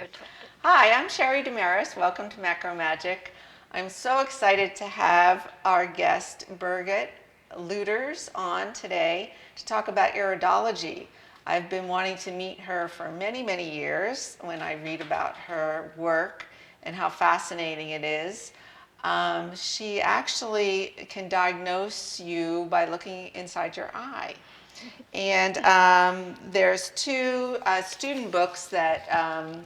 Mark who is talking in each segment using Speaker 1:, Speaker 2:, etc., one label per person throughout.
Speaker 1: you're talking.
Speaker 2: Hi, I'm Sherry Damaris. Welcome to Macro Magic. I'm so excited to have our guest Birgit Luters on today to talk about iridology. I've been wanting to meet her for many, many years when I read about her work and how fascinating it is. She actually can diagnose you by looking inside your eye. And there's two student books that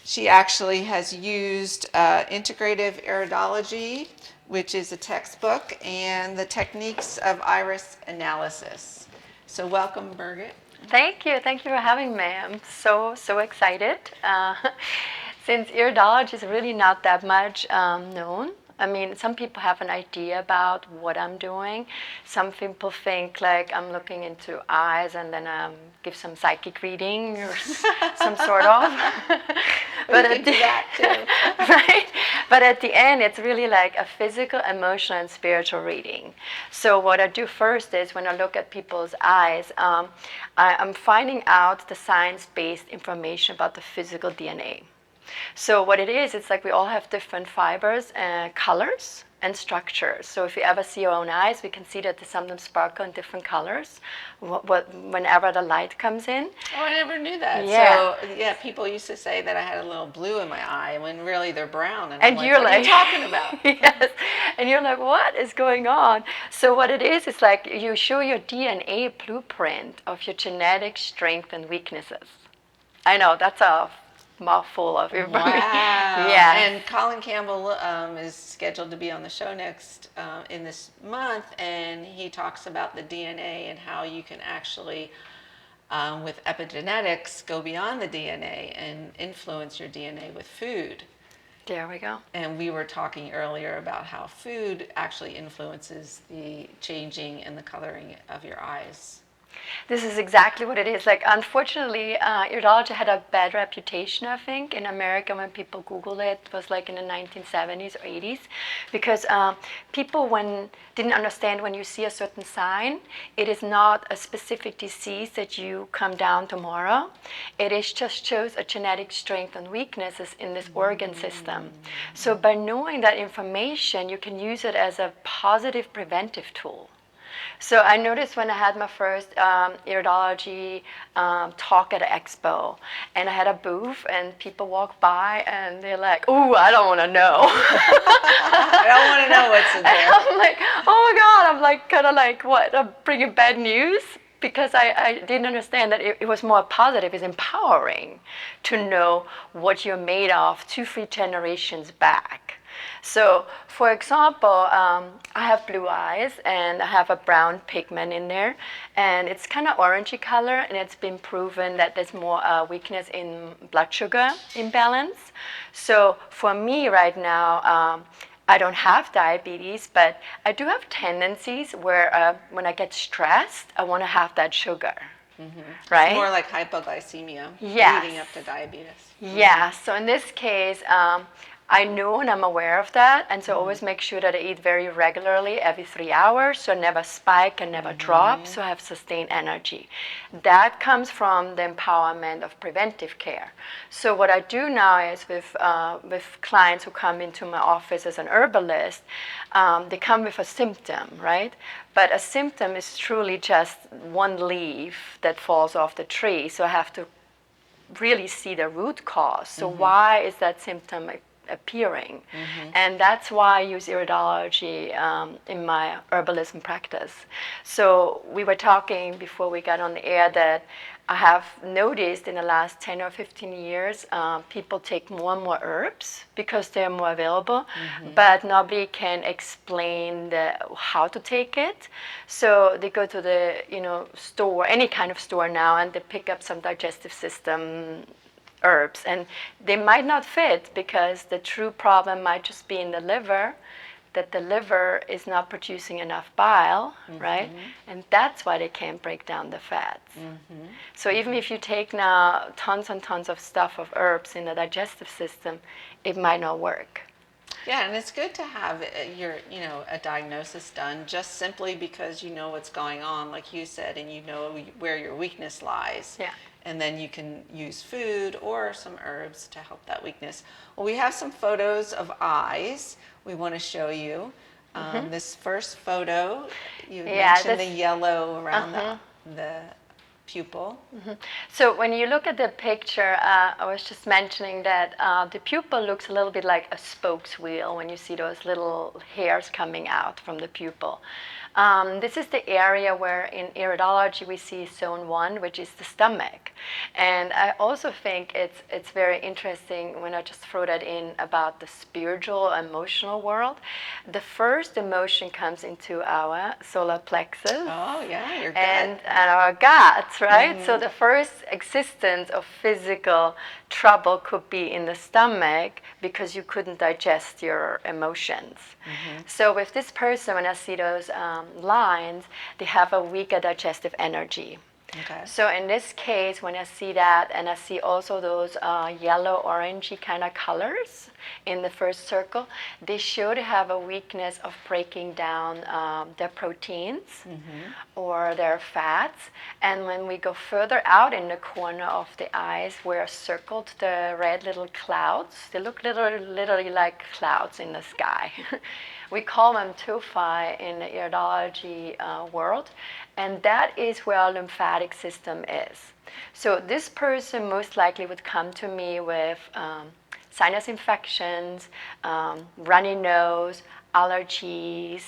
Speaker 2: she actually has used, Integrative Iridology, which is a textbook, and the Techniques of Iris Analysis. So welcome, Birgit.
Speaker 1: Thank you. Thank you for having me. I'm so excited. Since iridology is really not that much known. I mean, some people have an idea about what I'm doing. Some people think like I'm looking into eyes and then give some psychic reading or some sort of.
Speaker 2: But we can do that too.
Speaker 1: Right? But at the end, it's really like a physical, emotional, and spiritual reading. So what I do first is when I look at people's eyes, I'm finding out the science-based information about the physical DNA. So what it is, it's like we all have different fibers and colors and structures. So if you ever see your own eyes, we can see that they sometimes sparkle in different colors whenever the light comes in.
Speaker 2: Oh, I never knew that.
Speaker 1: Yeah.
Speaker 2: So, yeah, people used to say that I had a little blue in my eye when really they're brown. And
Speaker 1: And
Speaker 2: I'm
Speaker 1: you're
Speaker 2: like, what are you talking about?
Speaker 1: Yes. And you're like, what is going on? So what it is, it's like you show your DNA blueprint of your genetic strengths and weaknesses. I know, that's a mouthful of information.
Speaker 2: Wow.
Speaker 1: Yeah.
Speaker 2: And Colin Campbell is scheduled to be on the show next in this month, and he talks about the DNA and how you can actually, with epigenetics, go beyond the DNA and influence your DNA with food.
Speaker 1: There we go.
Speaker 2: And we were talking earlier about how food actually influences the changing and the coloring of your eyes.
Speaker 1: This is exactly what it is. Like, unfortunately, iridology had a bad reputation, I think, in America when people Google it. It was like in the 1970s or 80s, because people didn't understand when you see a certain sign, it is not a specific disease that you come down tomorrow. It is just shows a genetic strength and weaknesses in this organ system. So by knowing that information, you can use it as a positive preventive tool. So I noticed when I had my first iridology talk at an expo, and I had a booth, and people walk by, and they're like, "Ooh, I don't want to know."
Speaker 2: I don't want to know what's in there.
Speaker 1: And I'm like, "Oh my God!" I'm like, kind of like, what? I'm bringing bad news. Because I didn't understand that it was more positive, it's empowering to know what you're made of 2-3 generations back. So, for example, I have blue eyes and I have a brown pigment in there, and it's kind of orangey color, and it's been proven that there's more weakness in blood sugar imbalance. So for me right now, I don't have diabetes, but I do have tendencies where when I get stressed, I want to have that sugar, right?
Speaker 2: It's more like hypoglycemia
Speaker 1: Yes.
Speaker 2: leading up to diabetes.
Speaker 1: Yeah, so in this case, I know and I'm aware of that, and so I always make sure that I eat very regularly, every 3 hours, so I never spike and never drop, so I have sustained energy. That comes from the empowerment of preventive care. So what I do now is with clients who come into my office as an herbalist, they come with a symptom, right? But a symptom is truly just one leaf that falls off the tree, so I have to really see the root cause. So why is that symptom appearing? And that's why I use iridology in my herbalism practice. So we were talking before we got on the air that I have noticed in the last 10 or 15 years, people take more and more herbs because they're more available, but nobody can explain how to take it. So they go to the store, any kind of store now, and they pick up some digestive system herbs, and they might not fit because the true problem might just be in the liver, that the liver is not producing enough bile, right? And that's why they can't break down the fats. So even if you take now tons and tons of stuff of herbs in the digestive system, it might not work.
Speaker 2: Yeah, and it's good to have a diagnosis done just simply because you know what's going on, like you said, and you know where your weakness lies.
Speaker 1: Yeah.
Speaker 2: and then you can use food or some herbs to help that weakness. Well, we have some photos of eyes we want to show you. This first photo, you mentioned the yellow around the pupil.
Speaker 1: So when you look at the picture, I was just mentioning that the pupil looks a little bit like a spokes wheel when you see those little hairs coming out from the pupil. This is the area where in iridology we see zone 1, which is the stomach. And I also think it's very interesting when I just throw that in about the spiritual, emotional world. The first emotion comes into our solar plexus.
Speaker 2: Oh, yeah, your gut.
Speaker 1: And our guts, right? So the first existence of physical trouble could be in the stomach because you couldn't digest your emotions. So with this person, when I see those lines, they have a weaker digestive energy.
Speaker 2: Okay.
Speaker 1: So in this case, when I see that, and I see also those yellow, orangey kind of colors in the first circle, they should have a weakness of breaking down their proteins or their fats. And when we go further out in the corner of the eyes, where circled the red little clouds, they look literally like clouds in the sky. We call them tophi in the iridology world, and that is where our lymphatic system is. So this person most likely would come to me with sinus infections, runny nose, allergies,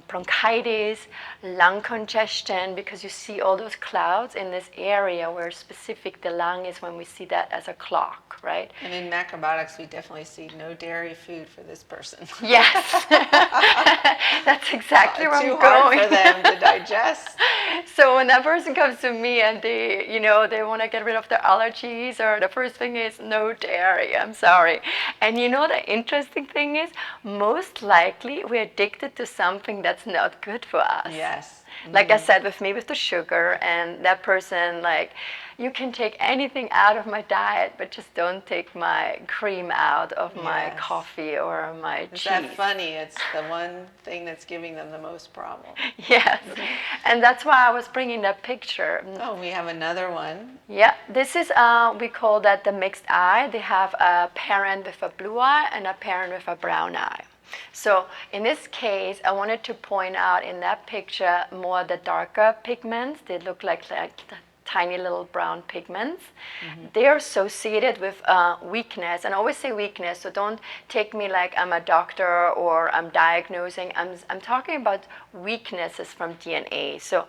Speaker 1: bronchitis, lung congestion, because you see all those clouds in this area where specific the lung is when we see that as a clock, right?
Speaker 2: And in macrobiotics, we definitely see no dairy food for this person.
Speaker 1: Yes, that's exactly where I'm going.
Speaker 2: Too hard for them to digest.
Speaker 1: So when that person comes to me and they want to get rid of their allergies, or the first thing is no dairy, I'm sorry. And the interesting thing is, most likely we're addicted to something that's not good for us.
Speaker 2: Yes.
Speaker 1: Like I said, with me with the sugar, and that person, like, you can take anything out of my diet, but just don't take my cream out of my coffee or my cheese.
Speaker 2: Is that funny? It's the one thing that's giving them the most problem.
Speaker 1: Yes, and that's why I was bringing that picture.
Speaker 2: Oh, we have another one.
Speaker 1: Yeah, this is, we call that the mixed eye. They have a parent with a blue eye and a parent with a brown eye. So in this case, I wanted to point out in that picture more the darker pigments. They look like tiny little brown pigments. They are associated with weakness, and I always say weakness, so don't take me like I'm a doctor or I'm diagnosing. I'm talking about weaknesses from DNA. So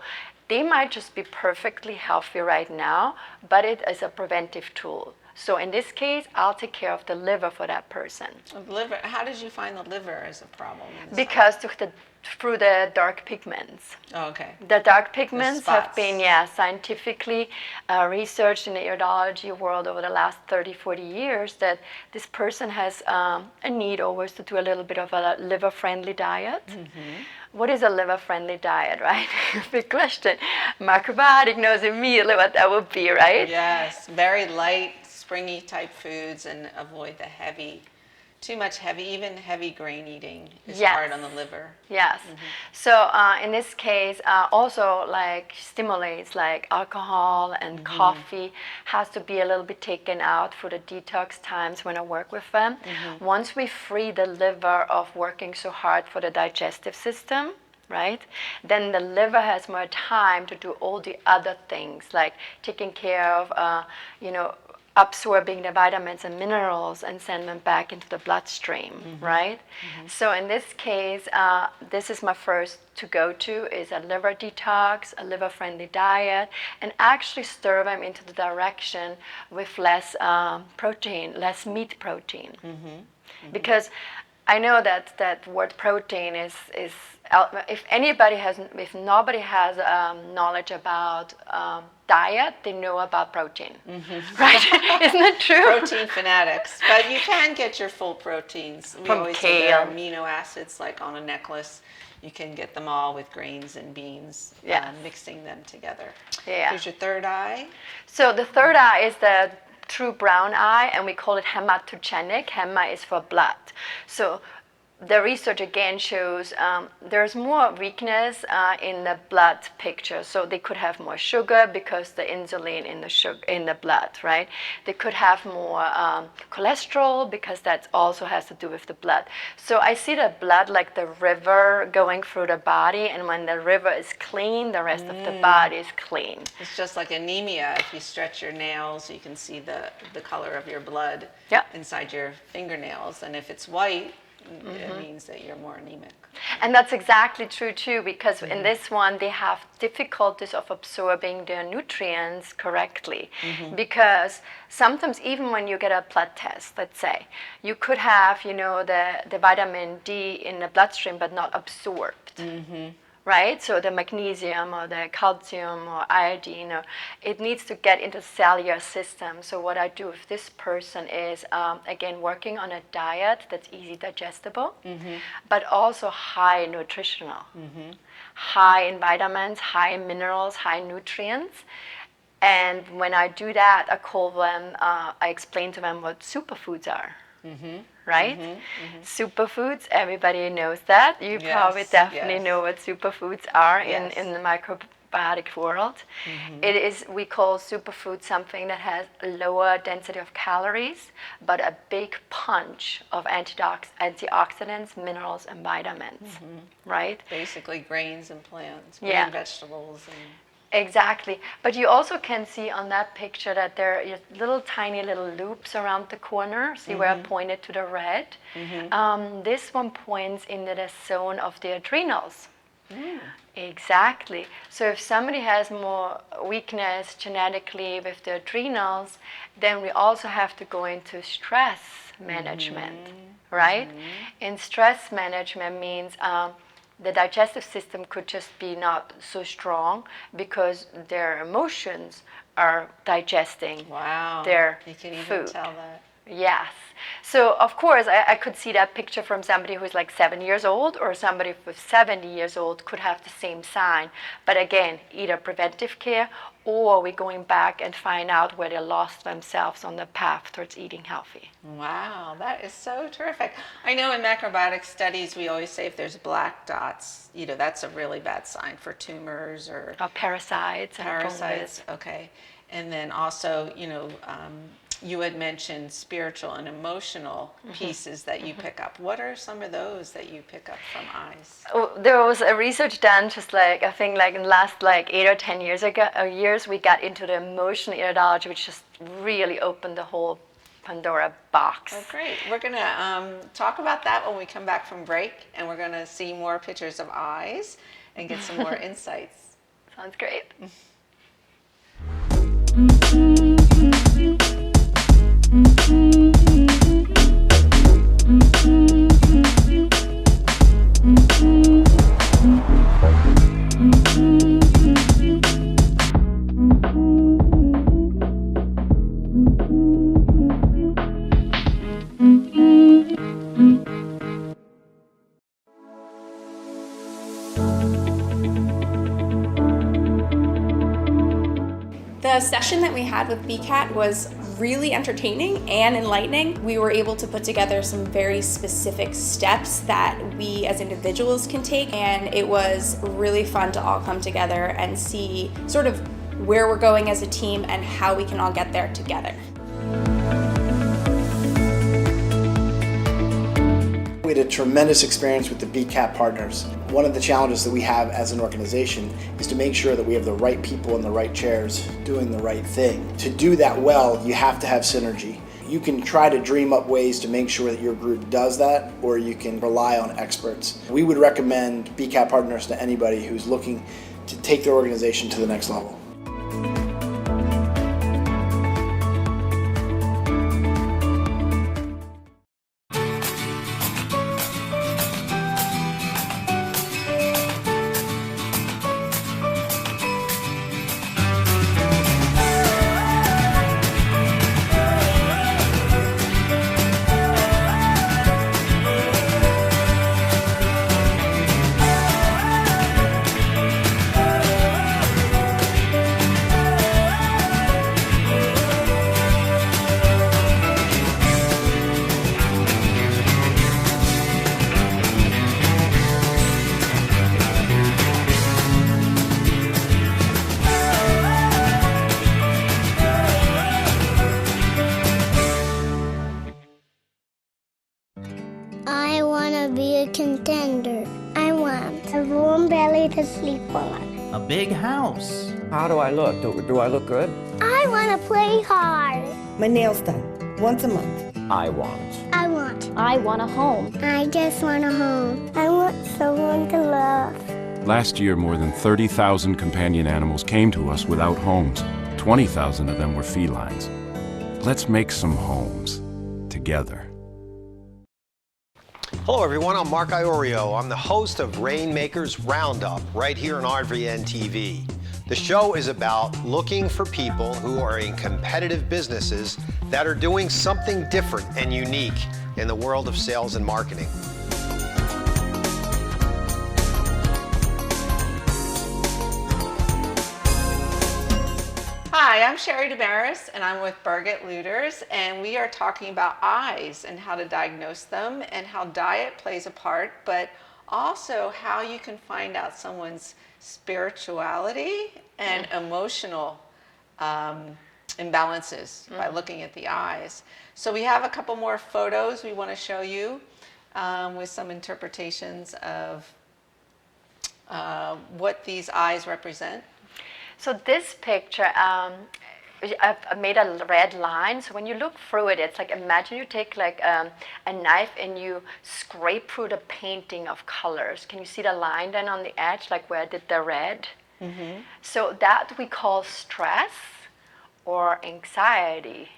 Speaker 1: they might just be perfectly healthy right now, but it is a preventive tool. So in this case, I'll take care of the liver for that person.
Speaker 2: Liver. How did you find the liver as a problem?
Speaker 1: Because through the dark pigments.
Speaker 2: Oh, okay.
Speaker 1: The dark pigments have been scientifically researched in the iridology world over the last 30, 40 years, that this person has a need always to do a little bit of a liver-friendly diet. What is a liver-friendly diet, right? Big question. Macrobiotic knows immediately what that would be, right?
Speaker 2: Yes, very light, springy type foods, and avoid the too much even heavy grain eating is hard on the liver.
Speaker 1: Yes. So in this case, also like stimulates like alcohol and coffee has to be a little bit taken out for the detox times when I work with them. Once we free the liver of working so hard for the digestive system, right, then the liver has more time to do all the other things, like taking care of, absorbing the vitamins and minerals and send them back into the bloodstream, right? So in this case, this is my first to go to is a liver detox, a liver-friendly diet, and actually stir them into the direction with less protein, less meat protein. Because I know that word protein is if nobody has knowledge about diet, they know about protein, right? Isn't that true?
Speaker 2: Protein fanatics, but you can get your full proteins. We
Speaker 1: From
Speaker 2: always say there are
Speaker 1: kale.
Speaker 2: amino acids like on a necklace. You can get them all with grains and beans, mixing them together.
Speaker 1: Yeah.
Speaker 2: Here's your third eye.
Speaker 1: So the third eye is the true brown eye, and we call it hematogenic. Hema is for blood. So the research again shows there's more weakness in the blood picture. So they could have more sugar because the insulin in the blood, right? They could have more cholesterol because that also has to do with the blood. So I see the blood like the river going through the body, and when the river is clean, the rest of the body is clean.
Speaker 2: It's just like anemia. If you stretch your nails, you can see the color of your blood inside your fingernails. And if it's white, it means that you're more anemic.
Speaker 1: And that's exactly true too, because in this one they have difficulties of absorbing their nutrients correctly. Because sometimes even when you get a blood test, let's say, you could have, the vitamin D in the bloodstream but not absorbed. Right? So the magnesium or the calcium or iodine, it needs to get into the cellular system. So what I do with this person is, again, working on a diet that's easy digestible, but also high nutritional, high in vitamins, high in minerals, high nutrients. And when I do that, I call them, I explain to them what superfoods are. Right? Superfoods, everybody knows that. You probably definitely know what superfoods are in the microbiotic world. It is, we call superfood something that has a lower density of calories, but a big punch of antioxidants, minerals, and vitamins. Right?
Speaker 2: Basically grains and plants, green vegetables.
Speaker 1: Exactly. But you also can see on that picture that there are little tiny little loops around the corner. See where I pointed to the red? This one points into the zone of the adrenals. Exactly. So if somebody has more weakness genetically with the adrenals, then we also have to go into stress management, right? And stress management means the digestive system could just be not so strong because their emotions are digesting their
Speaker 2: you can even
Speaker 1: food.
Speaker 2: tell that.
Speaker 1: Yes. So of course I could see that picture from somebody who's like 7 years old, or somebody who's 70 years old could have the same sign. But again, either preventive care, or we're going back and find out where they lost themselves on the path towards eating healthy.
Speaker 2: Wow, that is so terrific. I know in macrobiotic studies we always say if there's black dots, that's a really bad sign for tumors or
Speaker 1: Parasites.
Speaker 2: Parasites, okay. And then also, you had mentioned spiritual and emotional pieces that you pick up. What are some of those that you pick up from eyes?
Speaker 1: Oh, there was a research done just like, I think like in the last 8 or 10 years we got into the emotional iridology, which just really opened the whole Pandora box.
Speaker 2: Oh, great. We're going to talk about that when we come back from break, and we're going to see more pictures of eyes and get some more insights.
Speaker 1: Sounds great.
Speaker 3: The session that we had with BCAT was really entertaining and enlightening. We were able to put together some very specific steps that we as individuals can take, and it was really fun to all come together and see sort of where we're going as a team and how we can all get there together.
Speaker 4: We had a tremendous experience with the BCAT partners. One of the challenges that we have as an organization is to make sure that we have the right people in the right chairs doing the right thing. To do that well, you have to have synergy. You can try to dream up ways to make sure that your group does that, or you can rely on experts. We would recommend BCAT partners to anybody who's looking to take their organization to the next level.
Speaker 5: I want to be a contender. I want a warm belly to sleep on.
Speaker 6: A big house.
Speaker 7: How do I look? Do I look good?
Speaker 5: I want to play hard.
Speaker 8: My nails done once a month.
Speaker 7: I want.
Speaker 9: I want a home.
Speaker 5: I just want a home. I want someone to love.
Speaker 10: Last year, more than 30,000 companion animals came to us without homes. 20,000 of them were felines. Let's make some homes together.
Speaker 11: Hello everyone, I'm Mark Iorio. I'm the host of Rainmakers Roundup right here on RVN TV. The show is about looking for people who are in competitive businesses that are doing something different and unique in the world of sales and marketing.
Speaker 2: Hi, I'm Sherry Damaris, and I'm with Birgit Luters, and we are talking about eyes and how to diagnose them and how diet plays a part, but also how you can find out someone's spirituality and emotional imbalances by looking at the eyes. So we have a couple more photos we want to show you with some interpretations of what these eyes represent.
Speaker 1: So this picture, I've made a red line. So when you look through it, it's like, imagine you take like a knife and you scrape through the painting of colors. Can you see the line then on the edge, like where I did the red? Mm-hmm. So that we call stress or anxiety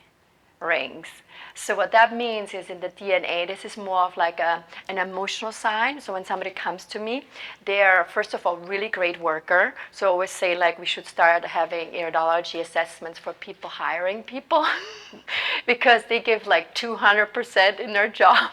Speaker 1: rings. So what that means is in the DNA, this is more of like an emotional sign. So when somebody comes to me, they're first of all really great worker. So I always say like we should start having iridology assessments for people hiring people because they give like 200% in their job.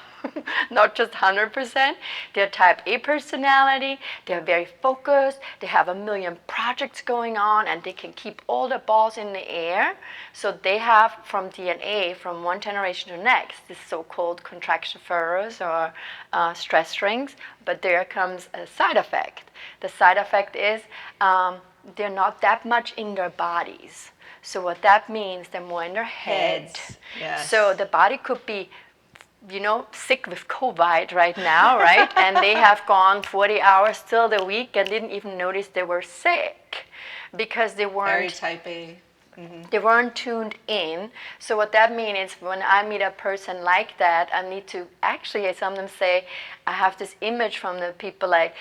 Speaker 1: Not just 100%. They're type A personality, they're very focused, they have a million projects going on, and they can keep all the balls in the air. So they have from DNA, from one generation to the next, this so-called contraction furrows or stress rings, but there comes a side effect. The side effect is they're not that much in their bodies. So what that means, they're more in their head.
Speaker 2: Yes.
Speaker 1: So the body could be sick with COVID right now, right? And they have gone 40 hours till the week and didn't even notice they were sick because they weren't
Speaker 2: Very type A. Mm-hmm.
Speaker 1: They weren't tuned in. So what that means is when I meet a person like that, I need to actually, I sometimes say, I have this image from the people like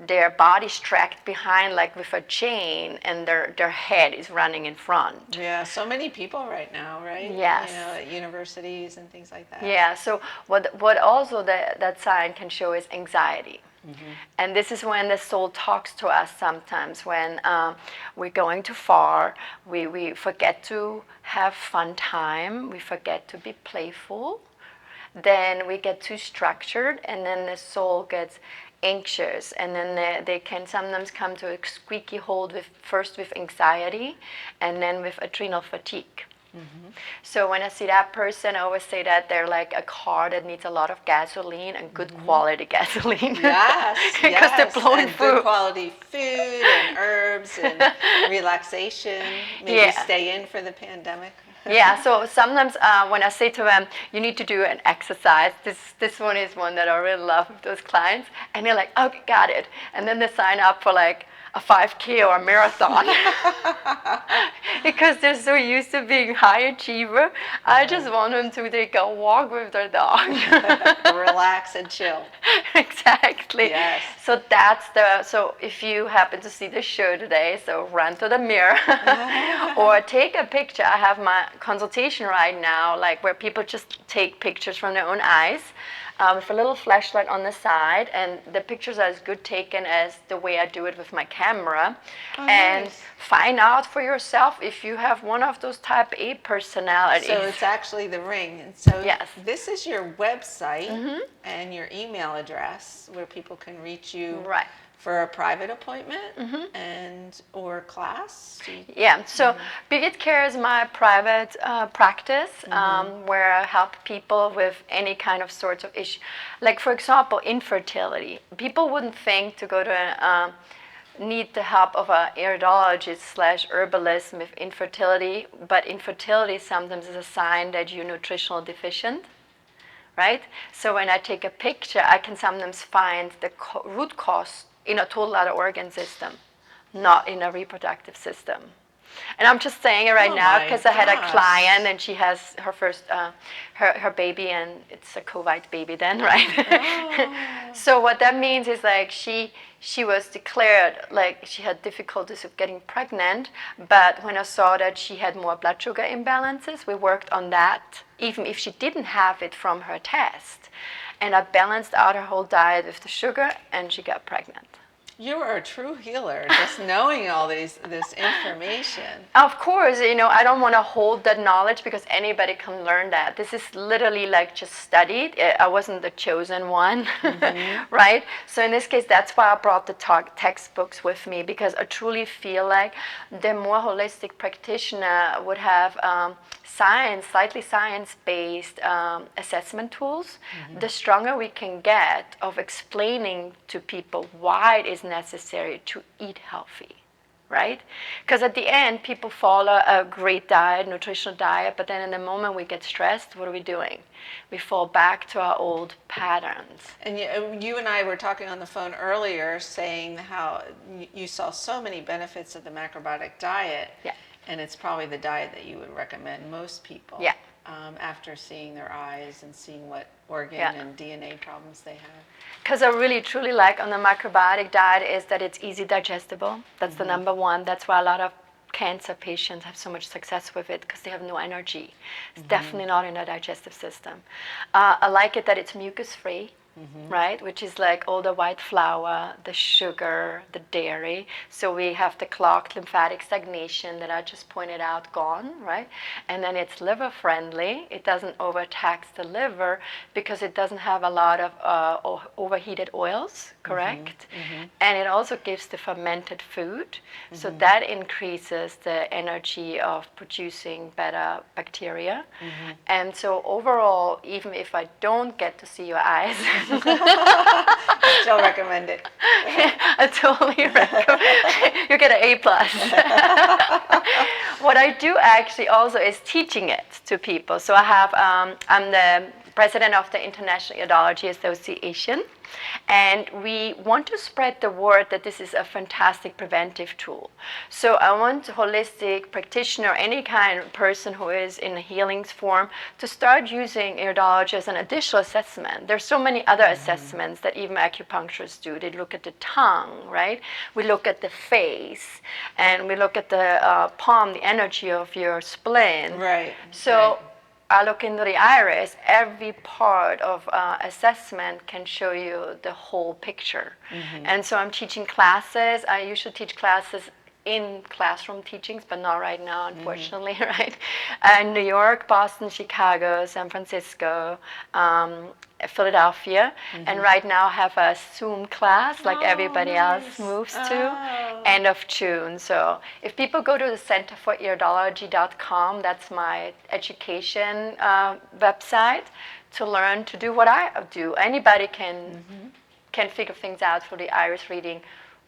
Speaker 1: their body's tracked behind like with a chain and their head is running in front.
Speaker 2: Yeah, so many people right now, right?
Speaker 1: Yes.
Speaker 2: At universities and things like that.
Speaker 1: Yeah, so what also that sign can show is anxiety. Mm-hmm. And this is when the soul talks to us sometimes, when we're going too far, we forget to have fun time, we forget to be playful, then we get too structured, and then the soul gets anxious, and then they can sometimes come to a squeaky halt first with anxiety and then with adrenal fatigue. Mm-hmm. So when I see that person, I always say that they're like a car that needs a lot of gasoline and good quality gasoline.
Speaker 2: Yes,
Speaker 1: because they're blowing
Speaker 2: and
Speaker 1: through.
Speaker 2: Good quality food and herbs and relaxation. Maybe stay in for the pandemic.
Speaker 1: Yeah, so sometimes when I say to them, you need to do an exercise, this one is one that I really love with those clients, and they're like, okay, got it. And then they sign up for like a 5K or a marathon because they're so used to being high achiever. I just want them to take a walk with their dog.
Speaker 2: Relax and chill.
Speaker 1: Exactly.
Speaker 2: Yes.
Speaker 1: So so if you happen to see the show today, so run to the mirror or take a picture. I have my consultation right now, like where people just take pictures from their own eyes. With a little flashlight on the side, and the pictures are as good taken as the way I do it with my camera. And
Speaker 2: nice.
Speaker 1: Find out for yourself if you have one of those type A personalities.
Speaker 2: So it's actually the ring. And so
Speaker 1: yes.
Speaker 2: This is your website and your email address where people can reach you for a private appointment and or class.
Speaker 1: Yeah, so Birgit Care is my private practice where I help people with any kind of sorts of issue. Like for example, infertility. People wouldn't think to go to need the help of an iridologist/herbalist with infertility, but infertility sometimes is a sign that you're nutritional deficient, right? So when I take a picture, I can sometimes find the root cause in a total other organ system, not in a reproductive system. And I'm just saying it right now because I had a client and she has her first, her baby, and it's a COVID baby then, right? Oh. So what that means is like she was declared like she had difficulties of getting pregnant, but when I saw that she had more blood sugar imbalances, we worked on that, even if she didn't have it from her test. And I balanced out her whole diet with the sugar, and she got pregnant.
Speaker 2: You are a true healer, just knowing all this information.
Speaker 1: Of course, you know, I don't want to hold that knowledge because anybody can learn that. This is literally like just studied. I wasn't the chosen one, right? So in this case, that's why I brought the textbooks with me, because I truly feel like the more holistic practitioner would have slightly science-based assessment tools, the stronger we can get of explaining to people why it is necessary to eat healthy, right? Because at the end, people follow a great diet, nutritional diet, but then in the moment we get stressed, what are we doing? We fall back to our old patterns.
Speaker 2: And you and I were talking on the phone earlier saying how you saw so many benefits of the macrobiotic diet.
Speaker 1: Yeah.
Speaker 2: And it's probably the diet that you would recommend most people.
Speaker 1: Yeah.
Speaker 2: After seeing their eyes and seeing what organ and DNA problems they have.
Speaker 1: Because I really truly like on the macrobiotic diet is that it's easy digestible. That's the number one. That's why a lot of cancer patients have so much success with it, because they have no energy. It's definitely not in the digestive system. I like it that it's mucus free. Right, which is like all the white flour, the sugar, the dairy. So we have the clogged lymphatic stagnation that I just pointed out gone, right? And then it's liver friendly. It doesn't overtax the liver because it doesn't have a lot of overheated oils, correct? And it also gives the fermented food. So that increases the energy of producing better bacteria. And so overall, even if I don't get to see your eyes,
Speaker 2: still recommend it.
Speaker 1: I totally recommend. You get an A+. What I do actually also is teaching it to people. So I have, I'm the president of the International Iridology Association, and we want to spread the word that this is a fantastic preventive tool. So I want holistic practitioner, any kind of person who is in a healings form, to start using iridology as an additional assessment. There's so many other assessments that even acupuncturists do. They look at the tongue, right? We look at the face, and we look at the palm, the energy of your spleen.
Speaker 2: Right.
Speaker 1: So I look into the iris. Every part of assessment can show you the whole picture. And so I'm teaching classes. I usually teach classes in classroom teachings, but not right now, unfortunately, right? New York, Boston, Chicago, San Francisco, Philadelphia, and right now I have a Zoom class like everybody else moves to, end of June. So if people go to the centerforiridology.com, that's my education website, to learn to do what I do. Anybody can figure things out for the iris reading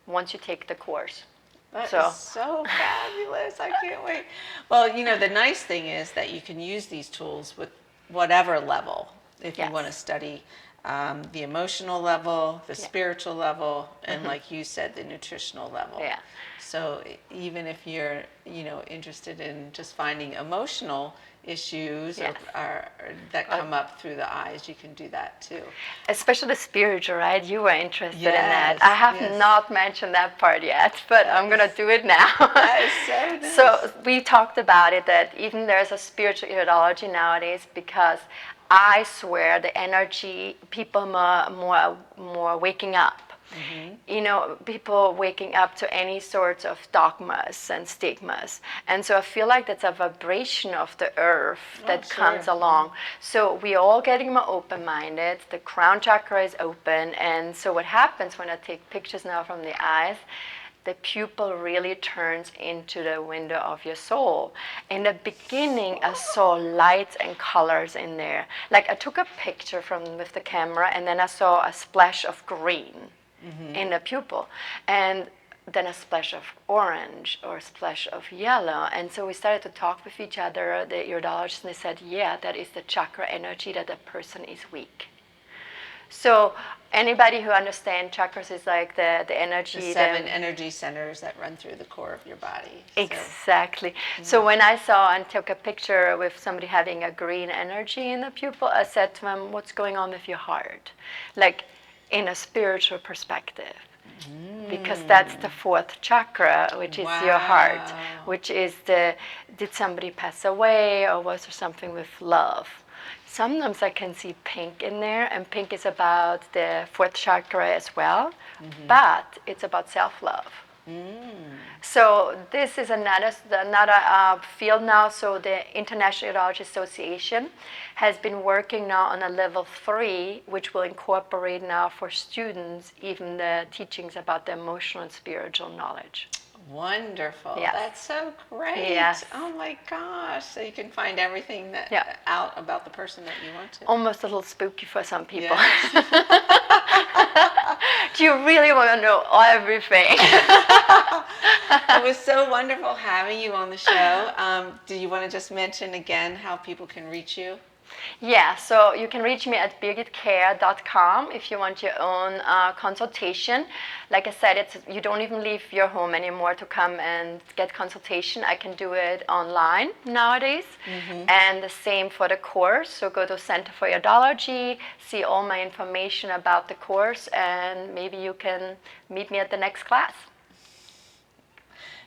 Speaker 1: once you take the course.
Speaker 2: That is so fabulous. I can't wait. Well, you know, the nice thing is that you can use these tools with whatever level. If you want to study the emotional level, the spiritual level, and like you said, the nutritional level.
Speaker 1: Yeah.
Speaker 2: So even if you're, you know, interested in just finding emotional issues that come up through the eyes, you can do that too.
Speaker 1: Especially the spiritual, right? You were interested in that. I have not mentioned that part yet, but I'm going to do it now.
Speaker 2: That is so nice.
Speaker 1: So we talked about it, that even there's a spiritual iridology nowadays, because I swear the energy, people more waking up. You know, people waking up to any sorts of dogmas and stigmas. And so I feel like that's a vibration of the earth that comes along. So we all getting more open-minded. The crown chakra is open. And so what happens when I take pictures now from the eyes, the pupil really turns into the window of your soul. In the beginning, I saw lights and colors in there. Like I took a picture with the camera, and then I saw a splash of green in the pupil. And then a splash of orange or a splash of yellow. And so we started to talk with each other, the iridologists, and they said, yeah, that is the chakra energy that the person is weak. So anybody who understands chakras is like the energy.
Speaker 2: The 7 energy centers that run through the core of your body.
Speaker 1: Exactly. So when I saw and took a picture with somebody having a green energy in the pupil, I said to them, what's going on with your heart? Like in a spiritual perspective. Because that's the 4th chakra, which is your heart, which is did somebody pass away, or was there something with love? Sometimes I can see pink in there, and pink is about the 4th chakra as well, but it's about self-love. So this is another field now. So the International Iridology Association has been working now on a level 3, which will incorporate now for students even the teachings about the emotional and spiritual knowledge.
Speaker 2: Wonderful.
Speaker 1: Yes.
Speaker 2: That's so great.
Speaker 1: Yes.
Speaker 2: Oh my gosh. So you can find everything out about the person that you want to.
Speaker 1: Almost a little spooky for some people.
Speaker 2: Yes.
Speaker 1: Do you really want to know everything?
Speaker 2: It was so wonderful having you on the show. Do you want to just mention again how people can reach you?
Speaker 1: Yeah, so you can reach me at birgitcare.com if you want your own consultation. Like I said, you don't even leave your home anymore to come and get consultation. I can do it online nowadays. And the same for the course. So go to Center for Iridology, see all my information about the course, and maybe you can meet me at the next class.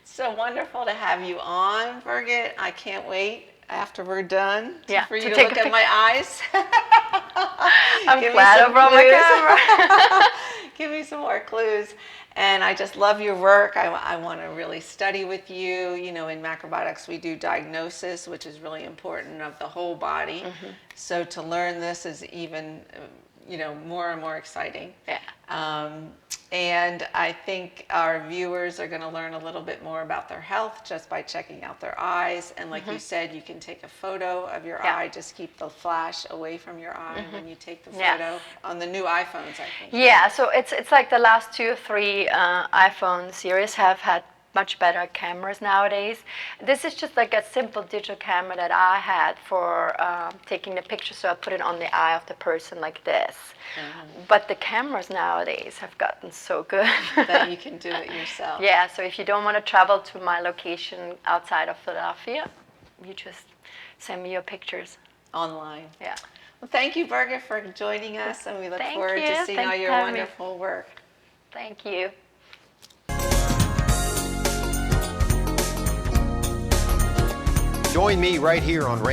Speaker 2: So wonderful to have you on, Birgit. I can't wait after we're done for you to
Speaker 1: take
Speaker 2: look at my eyes.
Speaker 1: I'm glad I brought my camera.
Speaker 2: Give me some more clues. And I just love your work. I want to really study with you. You know, in macrobiotics, we do diagnosis, which is really important of the whole body. So to learn this is even, more and more exciting. And I think our viewers are going to learn a little bit more about their health just by checking out their eyes. And like you said, you can take a photo of your eye. Just keep the flash away from your eye when you take the photo. On the new iPhones, I think.
Speaker 1: Yeah, so it's like the last 2 or 3 iPhone series have had much better cameras nowadays. This is just like a simple digital camera that I had for taking the picture, so I put it on the eye of the person like this. But the cameras nowadays have gotten so good
Speaker 2: that you can do it yourself.
Speaker 1: Yeah, so if you don't want to travel to my location outside of Philadelphia, you just send me your pictures.
Speaker 2: Online.
Speaker 1: Yeah.
Speaker 2: Well, thank you, Birgit, for joining us, and we look forward to seeing all your wonderful work.
Speaker 1: Thank you.
Speaker 11: Join me right here on